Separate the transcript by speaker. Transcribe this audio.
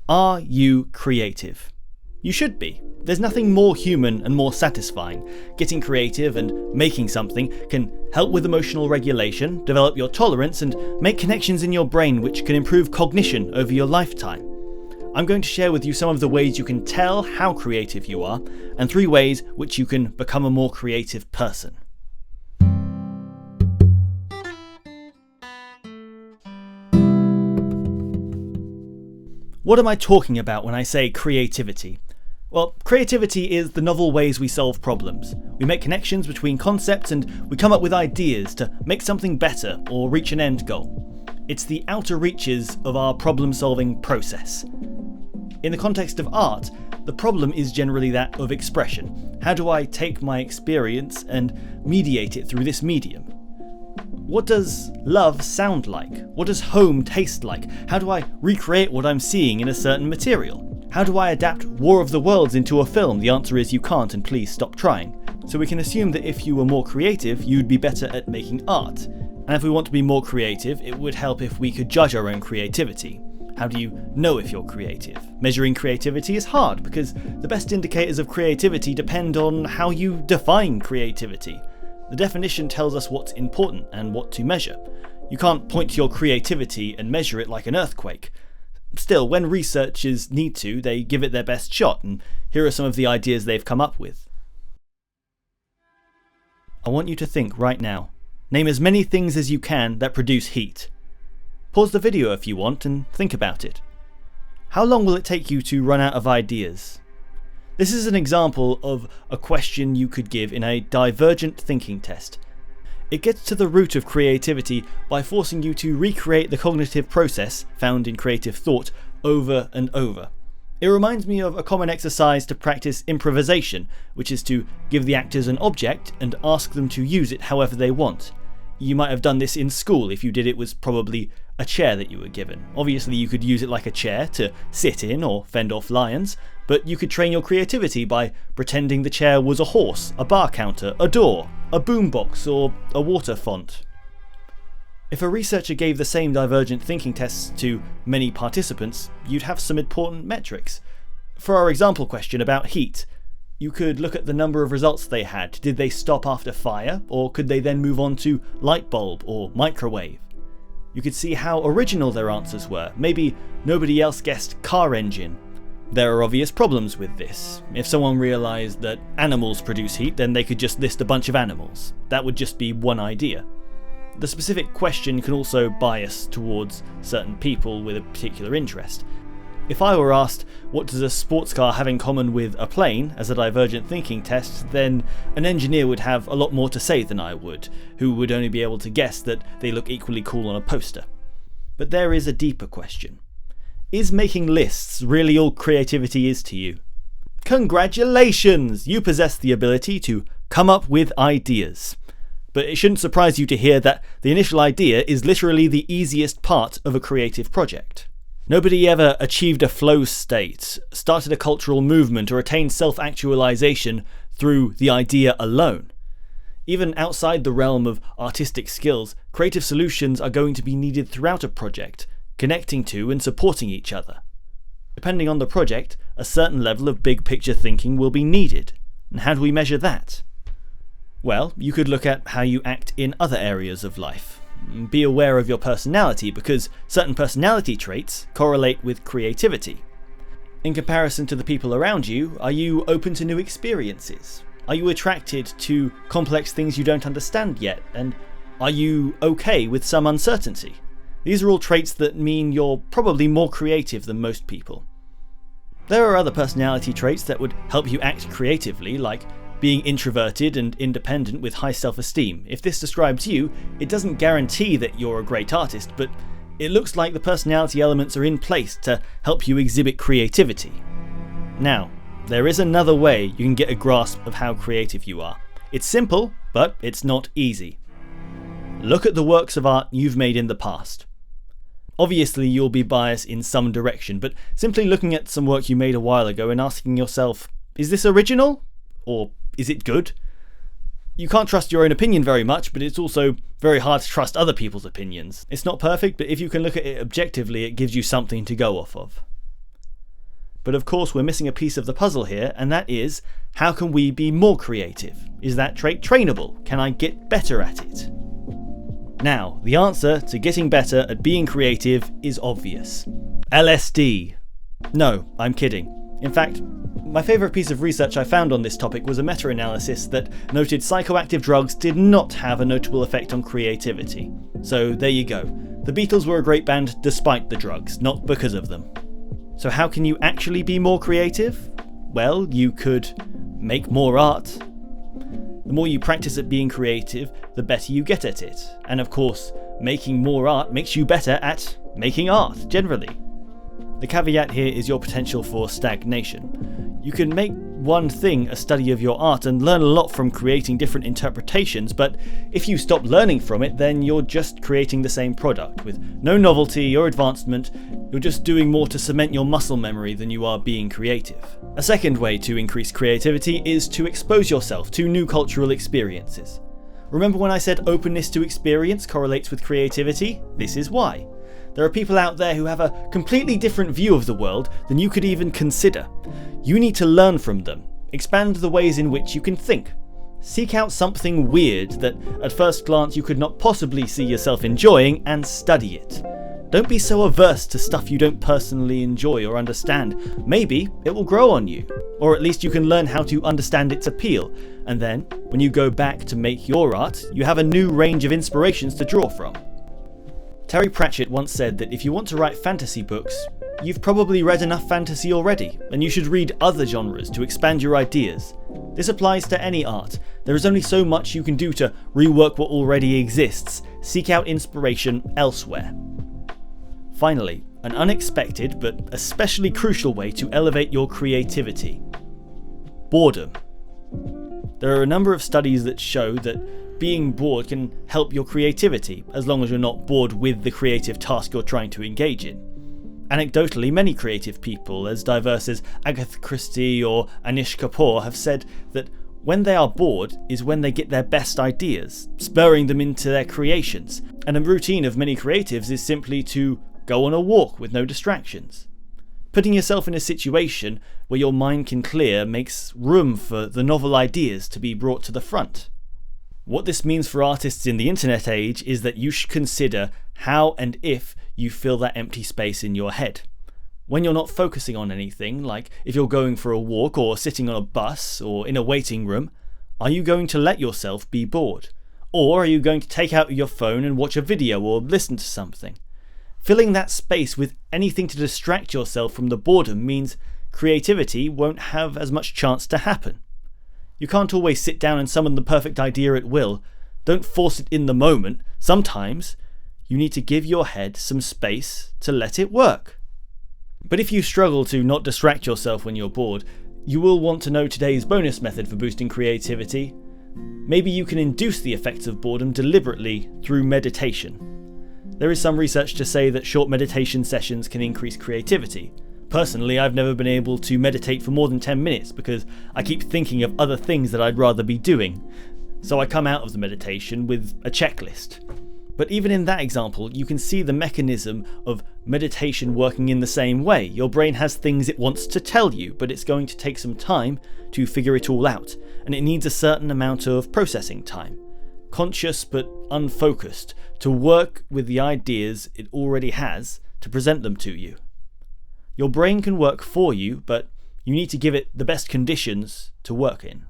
Speaker 1: Are you creative? You should be. There's nothing more human and more satisfying. Getting creative and making something can help with emotional regulation, develop your tolerance, and make connections in your brain which can improve cognition over your lifetime. I'm going to share with you some of the ways you can tell how creative you are, and 3 ways which you can become a more creative person. What am I talking about when I say creativity? Well, creativity is the novel ways we solve problems. We make connections between concepts and we come up with ideas to make something better or reach an end goal. It's the outer reaches of our problem-solving process. In the context of art, the problem is generally that of expression. How do I take my experience and mediate it through this medium? What does love sound like? What does home taste like? How do I recreate what I'm seeing in a certain material? How do I adapt War of the Worlds into a film? The answer is you can't, and please stop trying. So we can assume that if you were more creative, you'd be better at making art. And if we want to be more creative, it would help if we could judge our own creativity. How do you know if you're creative? Measuring creativity is hard because the best indicators of creativity depend on how you define creativity. The definition tells us what's important and what to measure. You can't point to your creativity and measure it like an earthquake. Still, when researchers need to, they give it their best shot, and here are some of the ideas they've come up with. I want you to think right now. Name as many things as you can that produce heat. Pause the video if you want and think about it. How long will it take you to run out of ideas? This is an example of a question you could give in a divergent thinking test. It gets to the root of creativity by forcing you to recreate the cognitive process found in creative thought over and over. It reminds me of a common exercise to practice improvisation, which is to give the actors an object and ask them to use it however they want. You might have done this in school. If you did, it was probably a chair that you were given. Obviously you could use it like a chair to sit in or fend off lions, but you could train your creativity by pretending the chair was a horse, a bar counter, a door, a boombox, or a water font. If a researcher gave the same divergent thinking tests to many participants, you'd have some important metrics. For our example question about heat, you could look at the number of results they had. Did they stop after fire, or could they then move on to light bulb or microwave? You could see how original their answers were. Maybe nobody else guessed car engine. There are obvious problems with this. If someone realised that animals produce heat, then they could just list a bunch of animals. That would just be one idea. The specific question can also bias towards certain people with a particular interest. If I were asked, what does a sports car have in common with a plane, as a divergent thinking test, then an engineer would have a lot more to say than I would, who would only be able to guess that they look equally cool on a poster. But there is a deeper question. Is making lists really all creativity is to you? Congratulations! You possess the ability to come up with ideas. But it shouldn't surprise you to hear that the initial idea is literally the easiest part of a creative project. Nobody ever achieved a flow state, started a cultural movement, or attained self-actualization through the idea alone. Even outside the realm of artistic skills, creative solutions are going to be needed throughout a project, connecting to and supporting each other. Depending on the project, a certain level of big picture thinking will be needed. And how do we measure that? Well, you could look at how you act in other areas of life. Be aware of your personality, because certain personality traits correlate with creativity. In comparison to the people around you, are you open to new experiences? Are you attracted to complex things you don't understand yet? And are you okay with some uncertainty? These are all traits that mean you're probably more creative than most people. There are other personality traits that would help you act creatively, like being introverted and independent with high self-esteem. If this describes you, it doesn't guarantee that you're a great artist, but it looks like the personality elements are in place to help you exhibit creativity. Now, there is another way you can get a grasp of how creative you are. It's simple, but it's not easy. Look at the works of art you've made in the past. Obviously you'll be biased in some direction, but simply looking at some work you made a while ago and asking yourself, is this original? Or is it good? You can't trust your own opinion very much, but it's also very hard to trust other people's opinions. It's not perfect, but if you can look at it objectively, it gives you something to go off of. But of course we're missing a piece of the puzzle here, and that is, how can we be more creative? Is that trait trainable? Can I get better at it? Now, the answer to getting better at being creative is obvious. LSD. No, I'm kidding. In fact, my favourite piece of research I found on this topic was a meta-analysis that noted psychoactive drugs did not have a notable effect on creativity. So there you go. The Beatles were a great band despite the drugs, not because of them. So how can you actually be more creative? Well, you could make more art. The more you practice at being creative, the better you get at it. And of course, making more art makes you better at making art, generally. The caveat here is your potential for stagnation. You can make one thing a study of your art and learn a lot from creating different interpretations, but if you stop learning from it, then you're just creating the same product with no novelty or advancement. You're just doing more to cement your muscle memory than you are being creative. A second way to increase creativity is to expose yourself to new cultural experiences. Remember when I said openness to experience correlates with creativity? This is why. There are people out there who have a completely different view of the world than you could even consider. You need to learn from them, expand the ways in which you can think. Seek out something weird that at first glance you could not possibly see yourself enjoying and study it. Don't be so averse to stuff you don't personally enjoy or understand. Maybe it will grow on you, or at least you can learn how to understand its appeal, and then when you go back to make your art, you have a new range of inspirations to draw from. Terry Pratchett once said that if you want to write fantasy books, you've probably read enough fantasy already, and you should read other genres to expand your ideas. This applies to any art. There is only so much you can do to rework what already exists. Seek out inspiration elsewhere. Finally, an unexpected but especially crucial way to elevate your creativity. Boredom. There are a number of studies that show that being bored can help your creativity, as long as you're not bored with the creative task you're trying to engage in. Anecdotally, many creative people, as diverse as Agatha Christie or Anish Kapoor, have said that when they are bored is when they get their best ideas, spurring them into their creations. And a routine of many creatives is simply to go on a walk with no distractions. Putting yourself in a situation where your mind can clear makes room for the novel ideas to be brought to the front. What this means for artists in the internet age is that you should consider how and if you fill that empty space in your head. When you're not focusing on anything, like if you're going for a walk or sitting on a bus or in a waiting room, are you going to let yourself be bored? Or are you going to take out your phone and watch a video or listen to something? Filling that space with anything to distract yourself from the boredom means creativity won't have as much chance to happen. You can't always sit down and summon the perfect idea at will. Don't force it in the moment. Sometimes you need to give your head some space to let it work. But if you struggle to not distract yourself when you're bored, you will want to know today's bonus method for boosting creativity. Maybe you can induce the effects of boredom deliberately through meditation. There is some research to say that short meditation sessions can increase creativity. Personally, I've never been able to meditate for more than 10 minutes because I keep thinking of other things that I'd rather be doing. So I come out of the meditation with a checklist. But even in that example, you can see the mechanism of meditation working in the same way. Your brain has things it wants to tell you, but it's going to take some time to figure it all out, and it needs a certain amount of processing time. Conscious but unfocused, to work with the ideas it already has to present them to you. Your brain can work for you, but you need to give it the best conditions to work in.